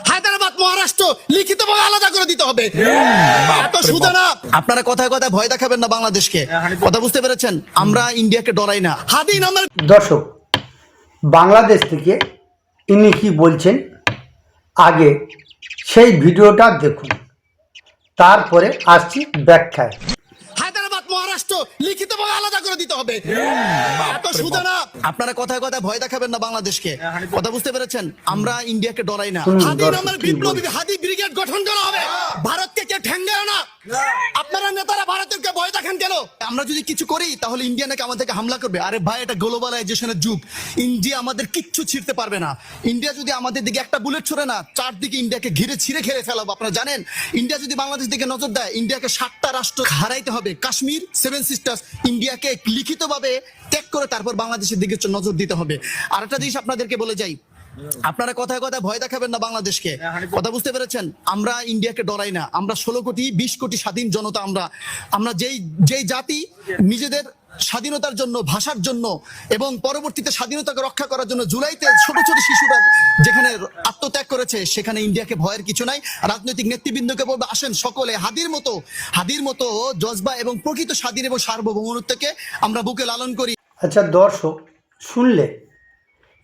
হায়দ্রাবাদ মহারাষ্ট্র লিখিতভাবে আলাদা করে দিতে হবে। এত সোজা না। আপনারা কথায় কথায় ভয় দেখাবেন না বাংলাদেশকে, কথা বুঝতে পেরেছেন? আমরা ইন্ডিয়াকে ডরাই না। হাদি নামের দর্শক, বাংলাদেশ থেকে ইনি কি বলছেন আগে সেই ভিডিওটা দেখুন, তারপরে আসছি ব্যাখ্যায়। হায়দ্রাবাদ মহারাষ্ট্র লিখিতভাবে আলাদা করে দিতে হবে। এত সোজা না। আপনারা কথায় কথায় ভয় দেখাবেন না বাংলাদেশকে, কথা বুঝতে পেরেছেন? আমরা ইন্ডিয়াকে ডরাই না। হাদি নামের বিপ্লবী হাদি ব্রিগেড গঠন করা হবে। ভারতকে কে ঠ্যাঙ্গায় না। আপনারা নেতারা ভারতকে ভয় দেখেন কেন? আমরা যদি কিছু করি তাহলে ইন্ডিয়া নাকি আমাদেরকে হামলা করবে। আরে ভাই, এটা গ্লোবালাইজেশনের যুগ। ইন্ডিয়া আমাদের কিচ্ছু ছিঁড়তে পারবে না। ইন্ডিয়া যদি আমাদের দিকে একটা বুলেট ছোড়ে না, চারদিকে ইন্ডিয়াকে ঘিরে ছিঁড়ে খেলে ফেলাবো। আপনারা জানেন, ইন্ডিয়া যদি বাংলাদেশ দিকে নজর দেয়, ইন্ডিয়াকে 7টা রাষ্ট্র হারাইতে হবে। কাশ্মীর, 7 সিস্টার্স, ইন্ডিয়াকে লিখিতভাবে ত্যাগ করে তারপর বাংলাদেশের দিকে নজর দিতে হবে। আর একটা জিনিস আপনাদেরকে বলে যাই, আপনারা কথায় কথায় ভয় দেখাবেন না বাংলাদেশকে, কথা বুঝতে পেরেছেন? আমরা ইন্ডিয়াকে ডরাই না। আমরা 16 কোটি 20 কোটি স্বাধীন জনতা। আমরা যেই জাতি নিজেদের স্বাধীনতার জন্য, ভাষার জন্য এবং পরবর্তীতে স্বাধীনতাকে রক্ষা করার জন্য জুলাইতে ছোট ছোট শিশুরা যেখানে আত্মত্যাগ করেছে, সেখানে ইন্ডিয়াকে ভয়ের কিছু নাই। রাজনৈতিক নেতৃবৃন্দকে বলবো, আসেন সকলে হাদির মতো জজবা এবং প্রকৃত স্বাধীন এবং সার্বভৌমত্বকে আমরা বুকে লালন করি। আচ্ছা দর্শক, শুনলে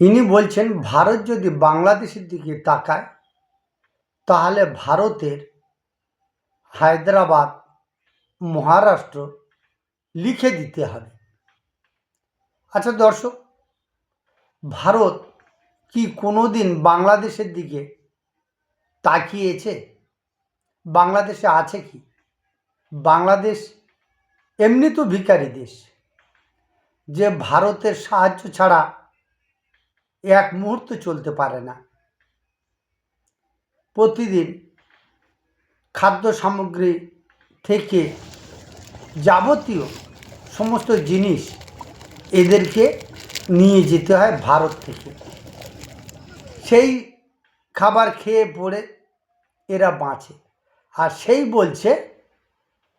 ইনি বলছেন ভারত যদি বাংলাদেশের দিকে তাকায় তাহলে ভারতের হায়দ্রাবাদ মহারাষ্ট্র লিখে দিতে হবে। আচ্ছা দর্শক, ভারত কি কোনোদিন বাংলাদেশের দিকে তাকিয়েছে? বাংলাদেশে আছে কি? বাংলাদেশ এমনি তো ভিখারি দেশ, যে ভারতের সাহায্য ছাড়া এক মুহূর্ত চলতে পারে না। প্রতিদিন খাদ্য সামগ্রী থেকে যাবতীয় সমস্ত জিনিস এদেরকে নিয়ে যেতে হয় ভারত থেকে। সেই খাবার খেয়ে পড়ে এরা বাঁচে। আর সেই বলছে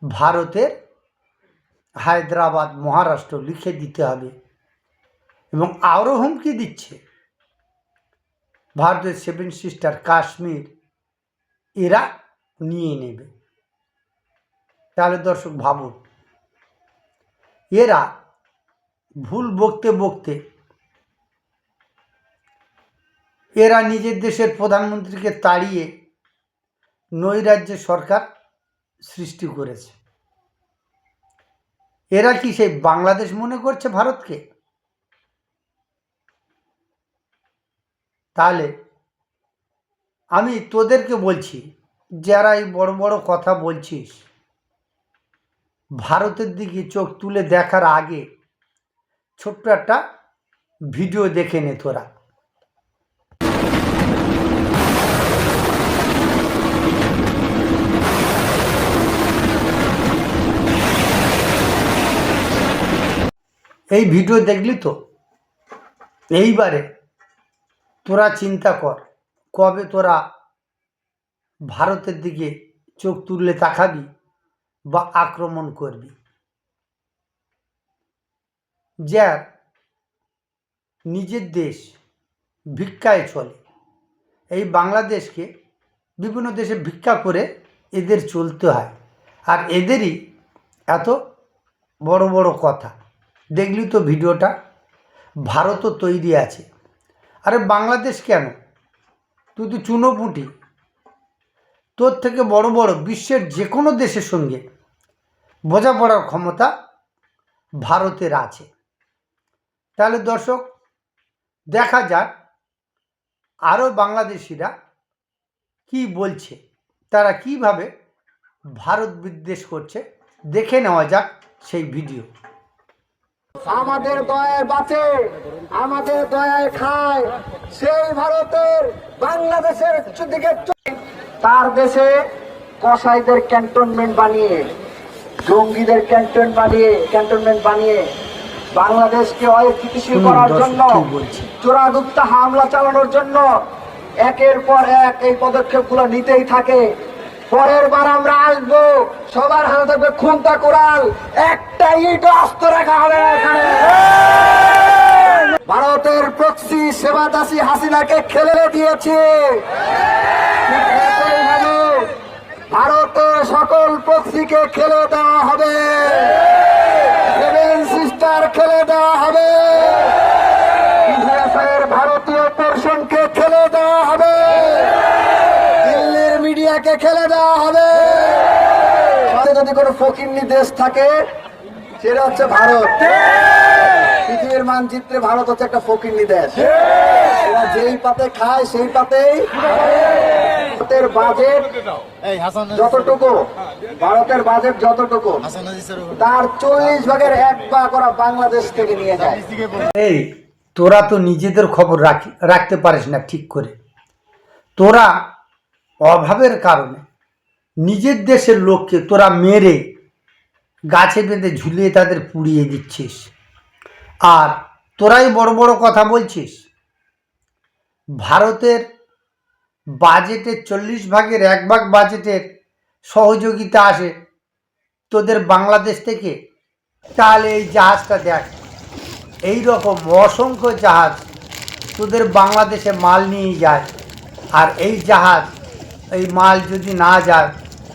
ভারতের হায়দ্রাবাদ মহারাষ্ট্র লিখে দিতে হবে, এবং আরও হুমকি দিচ্ছে ভারতের 7 সিস্টার কাশ্মীর এরা নিয়ে নেবে। তাহলে দর্শক ভাবুন, এরা ভুল বকতে বকতে এরা নিজের দেশের প্রধানমন্ত্রীকে তাড়িয়ে নৈরাজ্যের সরকার সৃষ্টি করেছে। এরা কি সেই বাংলাদেশ মনে করছে ভারতকে? তাহলে আমি তোদেরকে বলছি, যারা এই বড় বড় কথা বলছিস, ভারতের দিকে চোখ তুলে দেখার আগে ছোট্ট একটা ভিডিও দেখে নে তোরা। এই ভিডিও দেখলি তো? এইবারে তোরা চিন্তা কর, কবে তোরা ভারতের দিকে চোখ তুললে তাকাবি বা আক্রমণ করবি। যার নিজের দেশ ভিক্ষায় চলে, এই বাংলাদেশকে বিভিন্ন দেশে ভিক্ষা করে এদের চলতে হয়, আর এদেরই এত বড় বড় কথা। দেখলি তো ভিডিওটা? ভারতও তৈরি আছে। আরে বাংলাদেশ কেন, তুই তো চুনোপুটি। তোর থেকে বড় বড় বিশ্বের যে কোনো দেশের সঙ্গে বোঝাপড়ার ক্ষমতা ভারতের আছে। তাহলে দর্শক, দেখা যাক আরও বাংলাদেশিরা কি বলছে, তারা কিভাবে ভারত বিদ্বেষ করছে। দেখে নেওয়া যাক সেই ভিডিও। আমাদের দয়ায় বাঁচে, আমাদের দয়ায় খায়, সেই ভারতের বাংলাদেশের দিকে তার দেশে কসাইদের ক্যান্টনমেন্ট বানিয়ে, জঙ্গিদের ক্যান্টনমেন্ট বানিয়ে বাংলাদেশকে অস্থিতিশীল করার জন্য, চোরাগুপ্তা হামলা চালানোর জন্য একের পর এক এই পদক্ষেপগুলো নিতেই থাকে। পরের বার আমরা আসবো, সবার হাতে থাকবে খুন্তা কোরাল, একটা ইট আস্ত রাখা হবে এখানে। ভারতের প্রক্সি সেবাদাসী হাসিনাকে খেলে দিয়েছে। সিকে খেলে দেওয়া হবে, সেভেন সিস্টার খেলে দেওয়া হবে, ইতিহাসের ভারতীয় পোর্শনকে খেলে দেওয়া হবে, দিল্লির মিডিয়াকে খেলে দেওয়া হবে। যদি কোনো ফকিন্নি দেশ থাকে সেটা হচ্ছে ভারত। পৃথিবীর মানচিত্রে ভারত হচ্ছে একটা ফকিন্নি দেশ। এরা যেই পাতে খায় সেই পাতেই ভারতের বাজেট যতটুকু, ভারতের বাজেট যতটুকু তার 40 ভাগের 1 ভাগ ওরা বাংলাদেশ থেকে নিয়ে যায়। এই তোরা তো নিজেদের খবর রাখতে পারিস না ঠিক করে। তোরা অভাবের কারণে নিজের দেশের লোককে তোরা মেরে গাছে বেঁধে ঝুলিয়ে তাদের পুড়িয়ে দিচ্ছিস, আর তোরাই বড় বড় কথা বলছিস। ভারতের বাজেটের 40 ভাগের 1 ভাগ বাজেটের সহযোগিতা আসে তোদের বাংলাদেশ থেকে। তাহলে এই জাহাজটা দেখ, এই রকম অসংখ্য জাহাজ তোদের বাংলাদেশে মাল নিয়ে যায়, আর এই জাহাজ এই মাল যদি না যায়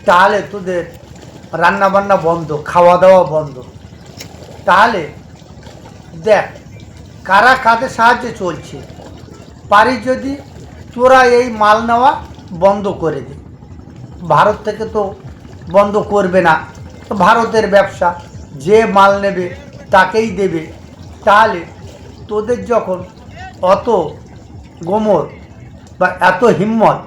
তাহলে তোদের রান্নাবান্না বন্ধ, খাওয়া দাওয়া বন্ধ। তাহলে দেখ কারা কাদের সাহায্যে চলছে। পারি যদি তোরা এই মাল নেওয়া বন্ধ করে দে। ভারত থেকে তো বন্ধ করবে না, তো ভারতের ব্যবসা, যে মাল নেবে তাকেই দেবে। তাহলে তোদের যখন অত গোমর বা এত হিম্মত,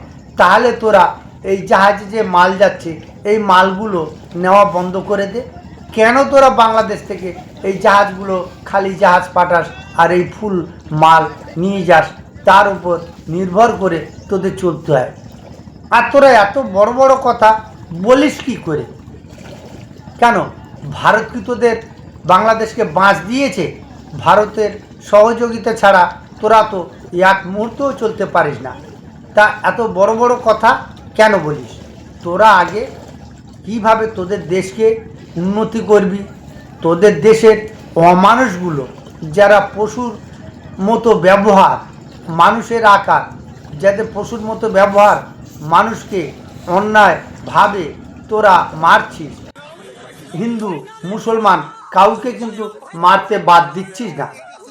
তাহলে তোরা এই জাহাজে যে মাল যাচ্ছে এই মালগুলো নেওয়া বন্ধ করে দে। কেন তোরা বাংলাদেশ থেকে এই জাহাজগুলো খালি জাহাজ পাঠাস আর এই ফুল মাল নিয়ে যাস, তার উপর নির্ভর করে তোদের চলতে হয়। আর তোরা এত বড় বড় কথা বলিস কি করে? কেন ভারত কি তোদের বাংলাদেশকে বাঁচ দিয়েছে? ভারতের সহযোগিতা ছাড়া তোরা তো এক মুহূর্তও চলতে পারিস না। তা এত বড় বড় কথা কেন বলিস? তোরা আগে কিভাবে তোদের দেশকে উন্নতি করবি, তোদের দেশের অমানুষগুলো যারা পশুর মতো ব্যবহার, মানুষের আকার, যাদের পশুর মতো ব্যবহার, মানুষকে অন্যায়ভাবে তোরা মারছিস। হিন্দু মুসলমান কাউকে কিন্তু মারতে বাদ দিচ্ছিস না।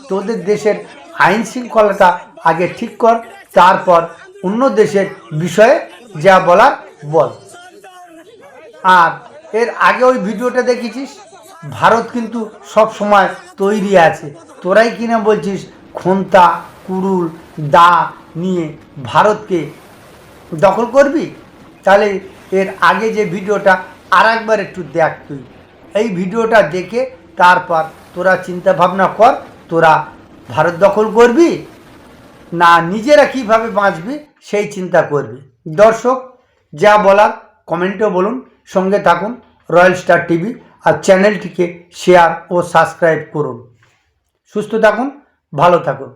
তোদের দেশের আইন শৃঙ্খলাটা আগে ঠিক কর, তারপর অন্য দেশের বিষয়ে যা বলার বল। আর এর আগে ওই ভিডিওটা দেখেছিস, ভারত কিন্তু সব সময় তৈরি আছে। তোরাই কিনা বলছিস খন্তা কুড়ুল দা নিয়ে ভারতকে দখল করবি। তাহলে এর আগে যে ভিডিওটা আর একবার একটু দেখ তুই। এই ভিডিওটা দেখে তারপর তোরা চিন্তা ভাবনা কর, তোরা ভারত দখল করবি না নিজেরা কিভাবে বাঁচবি সেই চিন্তা করবি। দর্শক যা বলার কমেন্টে বলুন, সঙ্গে থাকুন রয়্যাল স্টার টিভি, আর চ্যানেলটিকে শেয়ার ও সাবস্ক্রাইব করুন। সুস্থ থাকুন, ভালো থাকুন।